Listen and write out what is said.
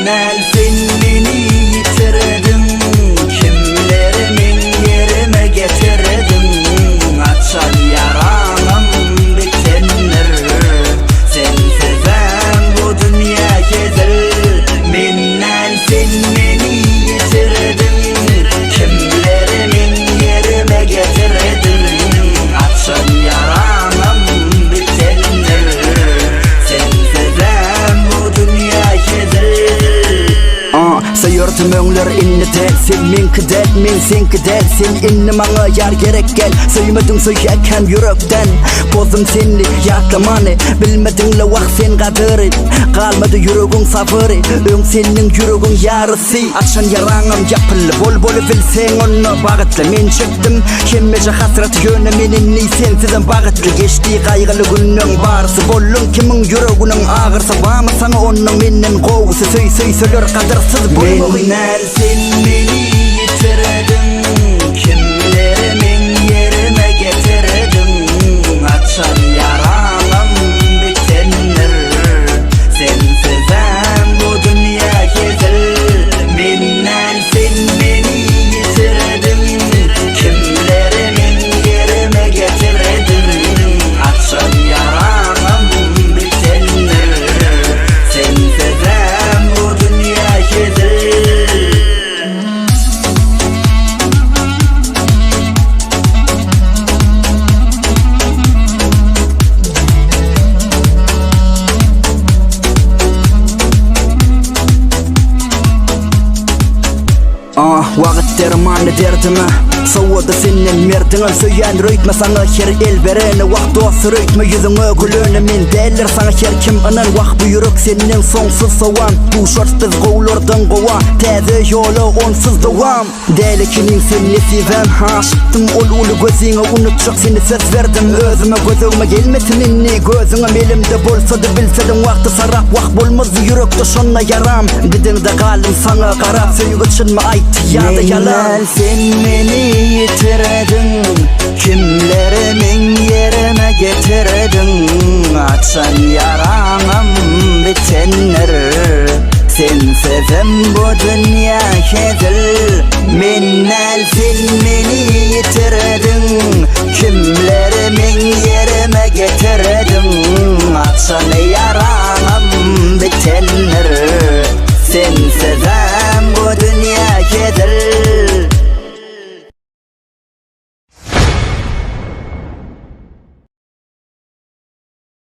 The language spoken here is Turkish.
Minnel sen beni yitirdin, kimlerimin yerime getirdin. Açan yaramam bitenir, sensiz ben bu dünya gezer. Minnel sen beni yitirdin, kimlerimin yerime getirdin. Açan yaramam bitenir, sensiz ben bu dünya gezer. Sayırdım öňler inni tel, sen men kidel, men sen kidel. Sen inni maňa ýar gerek gel, söýmedin söýäken yürekden. Bozum senli ýatlamany, bilmedin la wagt sen gadyry. Galmady yüregiň sabyry, öň seniň yüregiň ýarysy. Açan yaraňam ýapyl, bol bilseň onu bagytly. Men çekdim kemmeje hasrat ýöne, meninli sensizem bagytly. Geçdi gaýgyly günüň barysy bollun, kimiň yüreginiň agyrsy bamy saňa onuň menden gowsy. Söýler kadyrsyz Minnel sen beni yitirdin, kimlerimin yerime getirdin. Açan yaramam bitenir, sensiz ben bu dünya gezer. Minnel sen beni yitirdin, kimlerimin yerime getirdin. Açan yaramam bitenir, sensiz ben bu dünya gezer. Wagt dermanly derdime, sowada senin merdiňe söýän röýtme saňa her el berene. Wagt dost röýtme ýüzüňe gülene, men däller saňa her kim anan. Wagt bu ýürek seniň soňsuz sowan, bu şartsyz gowlardan gowa, täze ýola onsuz dowam. Dälekiniň seni sevem, haşypdym ol uly gözüňe, unutjak seni söz berdim. Özüme gözüme gelmesin inni, gözüňe elimde bolsa-da bilsedim. Wagty sarap, wagt bolmaz bu ýürekde şonna yaram. Gidinde galym saňa garap, söýgü çynma aýt ýa-da yalan. Sen beni yitirdin, kimlerimin yerime getirdin. Açan yaramam bitenir, sensizem bu dünya gezer. Minnel sen beni yitirdin, kimlerimin yerime getirdin. Açan yaramam bitenir, sensizem bu dünya gezer.